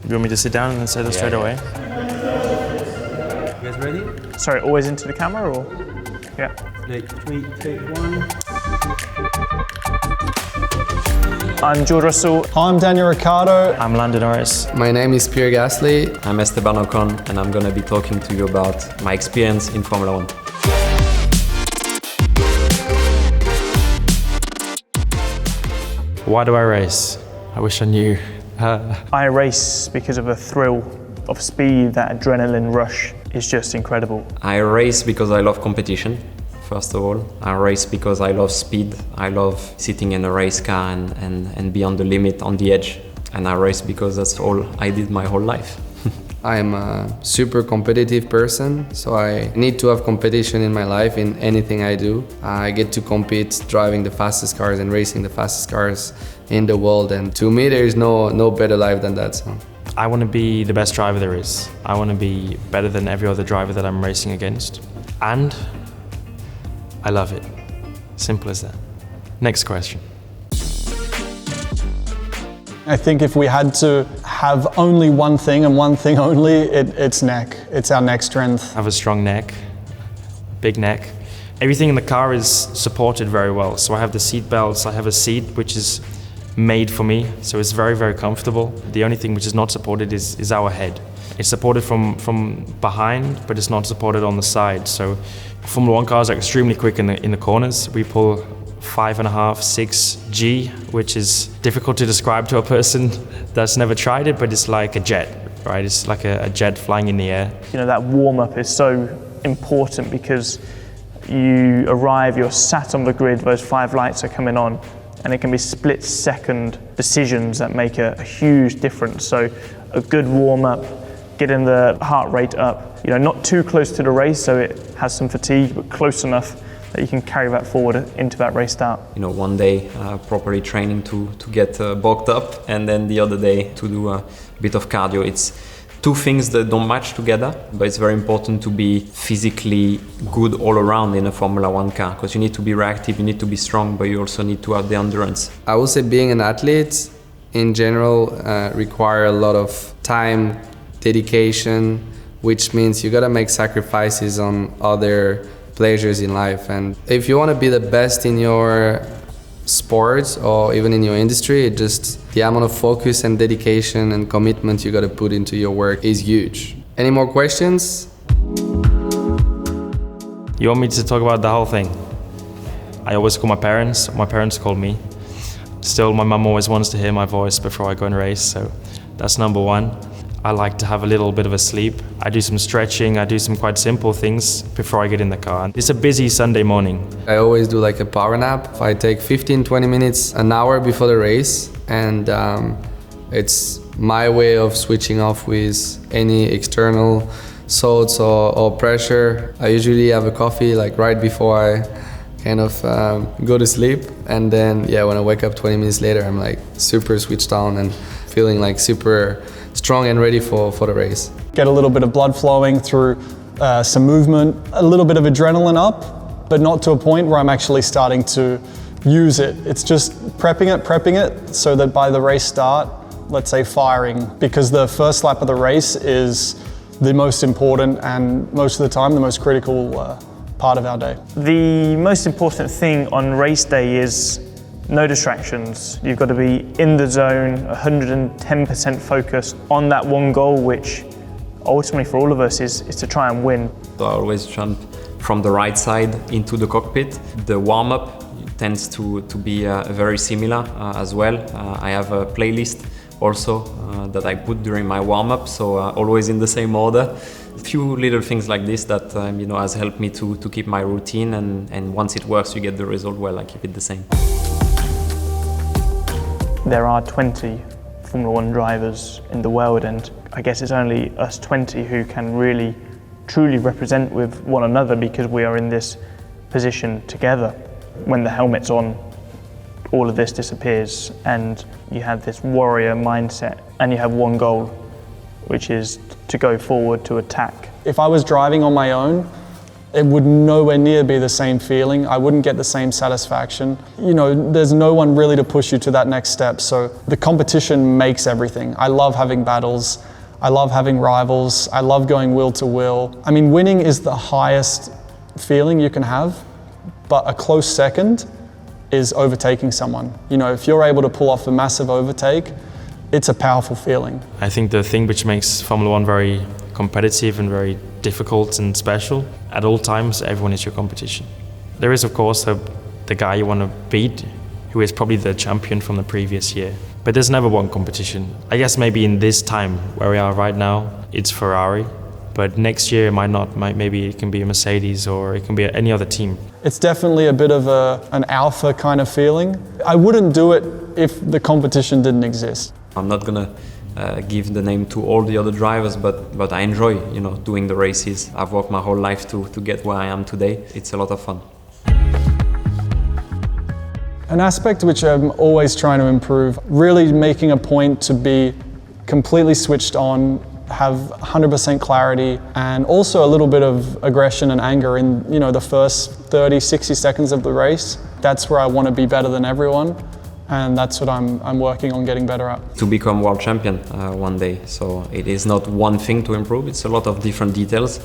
You want me to sit down and then say that straight away? You guys ready? Sorry, always into the camera or? Yeah. Like 3, 2, 1. I'm George Russell. I'm Daniel Ricciardo. I'm Lando Norris. My name is Pierre. I'm Esteban Ocon, and I'm going to be talking to you about my experience in Formula 1. Why do I race? I wish I knew. I race because of a thrill of speed. That adrenaline rush is just incredible. I race because I love competition, first of all. I race because I love speed. I love sitting in a race car and be on the limit, on the edge. And I race because that's all I did my whole life. I'm a super competitive person, so I need to have competition in my life in anything I do. I get to compete driving the fastest cars and racing the fastest cars in the world, and to me there is no better life than that. So. I want to be the best driver there is. I want to be better than every other driver that I'm racing against. And I love it. Simple as that. Next question. I think if we had to have only one thing and one thing only, it's neck. It's our neck strength. I have a strong neck, big neck. Everything in the car is supported very well. So I have the seat belts, I have a seat which is made for me, so it's very, very comfortable. The only thing which is not supported is our head. It's supported from behind, but it's not supported on the side. So Formula 1 cars are extremely quick in the corners. We pull 5.5, 6 G, which is difficult to describe to a person that's never tried it, but it's like a jet, right? It's like a jet flying in the air. You know, that warm-up is so important because you arrive, you're sat on the grid, those 5 lights are coming on, and it can be split-second decisions that make a huge difference. So a good warm-up, getting the heart rate up, you know, not too close to the race so it has some fatigue, but close enough that you can carry that forward into that race start. You know, one day properly training to get bulked up, and then the other day to do a bit of cardio. It's two things that don't match together, but it's very important to be physically good all around in a Formula 1 car, because you need to be reactive, you need to be strong, but you also need to have the endurance. I would say being an athlete in general require a lot of time, dedication, which means you gotta make sacrifices on other pleasures in life. And if you want to be the best in your sport or even in your industry, it just the amount of focus and dedication and commitment you got to put into your work is huge. Any more questions? You want me to talk about the whole thing? I always call my parents call me. Still, my mum always wants to hear my voice before I go and race, so that's number one. I like to have a little bit of a sleep. I do some stretching, I do some quite simple things before I get in the car. It's a busy Sunday morning. I always do like a power nap. I take 15-20 minutes, an hour before the race, and it's my way of switching off with any external thoughts or pressure. I usually have a coffee like right before I kind of go to sleep, and then when I wake up 20 minutes later, I'm like super switched on and feeling like super strong and ready for the race. Get a little bit of blood flowing through some movement, a little bit of adrenaline up, but not to a point where I'm actually starting to use it. It's just prepping it so that by the race start, let's say firing, because the first lap of the race is the most important and most of the time the most critical part of our day. The most important thing on race day is no distractions. You've got to be in the zone, 110% focused on that one goal, which ultimately for all of us is to try and win. So I always jump from the right side into the cockpit. The warm-up tends to be very similar as well. I have a playlist also that I put during my warm-up, so always in the same order. A few little things like this that has helped me to keep my routine, and once it works, you get the result. Well, I keep it the same. There are 20 Formula 1 drivers in the world, and I guess it's only us 20 who can really, truly represent with one another, because we are in this position together. When the helmet's on, all of this disappears, and you have this warrior mindset, and you have one goal, which is to go forward, to attack. If I was driving on my own, it would nowhere near be the same feeling. I wouldn't get the same satisfaction. You know, there's no one really to push you to that next step. So the competition makes everything. I love having battles. I love having rivals. I love going wheel to wheel. I mean, winning is the highest feeling you can have, but a close second is overtaking someone. You know, if you're able to pull off a massive overtake, it's a powerful feeling. I think the thing which makes Formula One very competitive and very difficult and special, at all times, everyone is your competition. There is, of course, the guy you want to beat, who is probably the champion from the previous year. But there's never one competition. I guess maybe in this time, where we are right now, it's Ferrari. But next year it might not. Maybe it can be a Mercedes or it can be any other team. It's definitely a bit of an alpha kind of feeling. I wouldn't do it if the competition didn't exist. I'm not gonna give the name to all the other drivers, but I enjoy, you know, doing the races. I've worked my whole life to get where I am today. It's a lot of fun. An aspect which I'm always trying to improve, really making a point to be completely switched on, have 100% clarity, and also a little bit of aggression and anger in, you know, the first 30, 60 seconds of the race. That's where I want to be better than everyone. And that's what I'm working on getting better at. To become world champion one day. So it is not one thing to improve, it's a lot of different details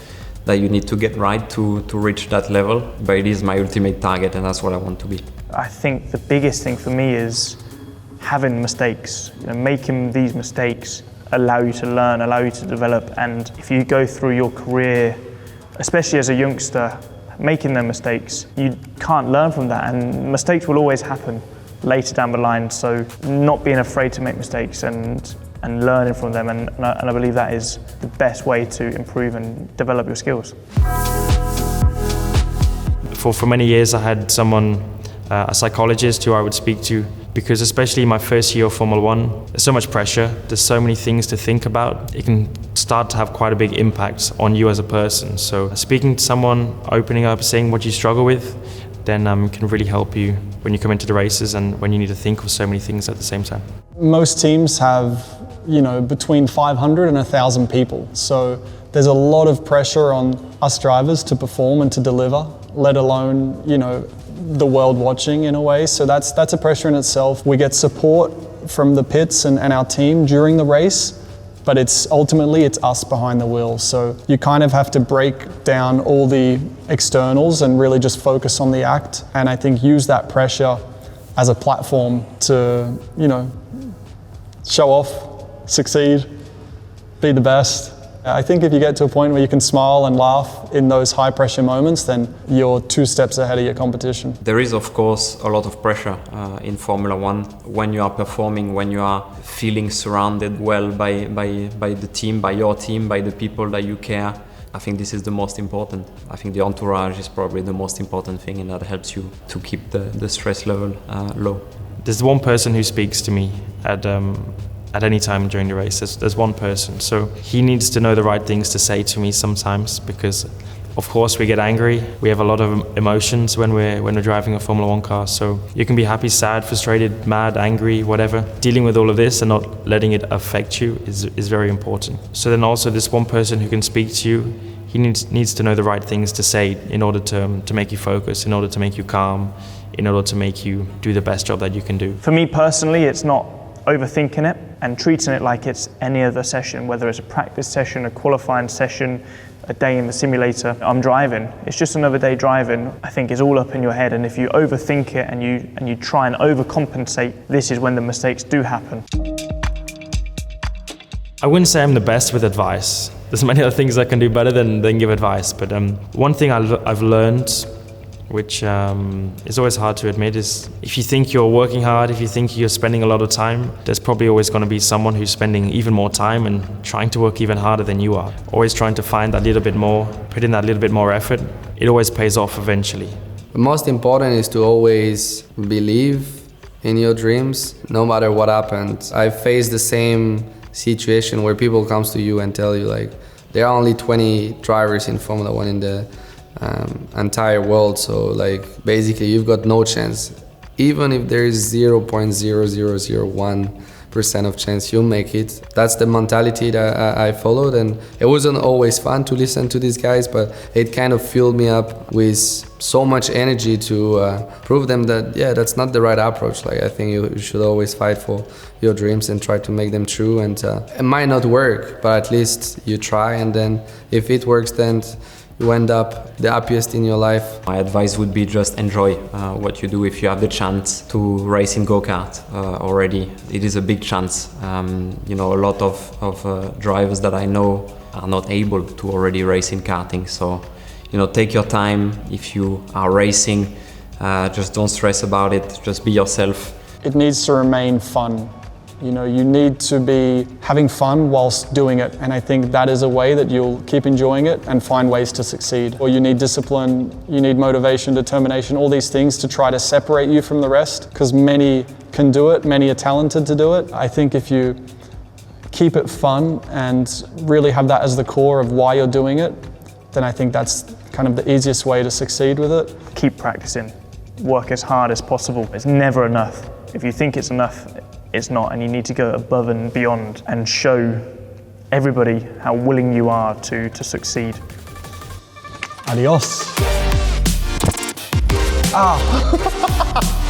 that you need to get right to reach that level. But it is my ultimate target and that's what I want to be. I think the biggest thing for me is having mistakes. You know, making these mistakes allow you to learn, allow you to develop. And if you go through your career, especially as a youngster, making them mistakes, you can't learn from that, and mistakes will always happen later down the line. So not being afraid to make mistakes and learning from them, and I believe that is the best way to improve and develop your skills. For many years I had someone, a psychologist who I would speak to, because especially my first year of Formula One, there's so much pressure, there's so many things to think about. It can start to have quite a big impact on you as a person. So speaking to someone, opening up, saying what you struggle with, then can really help you when you come into the races and when you need to think of so many things at the same time. Most teams have, you know, between 500 and 1,000 people. So there's a lot of pressure on us drivers to perform and to deliver, let alone, you know, the world watching in a way. So that's a pressure in itself. We get support from the pits and our team during the race, but ultimately it's us behind the wheel. So you kind of have to break down all the externals and really just focus on the act. And I think use that pressure as a platform to, you know, show off, succeed, be the best. I think if you get to a point where you can smile and laugh in those high pressure moments, then you're 2 steps ahead of your competition. There is, of course, a lot of pressure in Formula One when you are performing, when you are feeling surrounded well by the team, by your team, by the people that you care. I think this is the most important. I think the entourage is probably the most important thing, and that helps you to keep the stress level low. There's one person who speaks to me at any time during the race. There's one person. So he needs to know the right things to say to me sometimes, because of course we get angry. We have a lot of emotions when we're driving a Formula One car. So you can be happy, sad, frustrated, mad, angry, whatever. Dealing with all of this and not letting it affect you is very important. So then also this one person who can speak to you, he needs to know the right things to say in order to make you focus, in order to make you calm, in order to make you do the best job that you can do. For me personally, it's not overthinking it and treating it like it's any other session, whether it's a practice session, a qualifying session, a day in the simulator. I'm driving, it's just another day driving. I think it's all up in your head, and if you overthink it and you try and overcompensate, this is when the mistakes do happen. I wouldn't say I'm the best with advice. There's many other things I can do better than give advice, but one thing I've learned, which is always hard to admit, is if you think you're working hard, if you think you're spending a lot of time, there's probably always going to be someone who's spending even more time and trying to work even harder than you are. Always trying to find that little bit more, put in that little bit more effort. It always pays off eventually. The most important is to always believe in your dreams, no matter what happens. I faced the same situation where people come to you and tell you, like, there are only 20 drivers in Formula One in the entire world, so like basically you've got no chance. Even if there is 0.0001 50% of chance you'll make it. That's the mentality that I followed, and it wasn't always fun to listen to these guys, but it kind of filled me up with so much energy to prove them that, yeah, that's not the right approach. Like, I think you should always fight for your dreams and try to make them true, and it might not work, but at least you try, and then if it works, then you end up the happiest in your life. My advice would be just enjoy what you do. If you have the chance to race in go-kart already, it is a big chance. You know, a lot of drivers that I know are not able to already race in karting. So, you know, take your time. If you are racing, just don't stress about it. Just be yourself. It needs to remain fun. You know, you need to be having fun whilst doing it, and I think that is a way that you'll keep enjoying it and find ways to succeed. Or you need discipline, you need motivation, determination, all these things to try to separate you from the rest, because many can do it, many are talented to do it. I think if you keep it fun and really have that as the core of why you're doing it, then I think that's kind of the easiest way to succeed with it. Keep practicing, work as hard as possible. It's never enough. If you think it's enough, it's not, and you need to go above and beyond and show everybody how willing you are to succeed. Adios. Ah.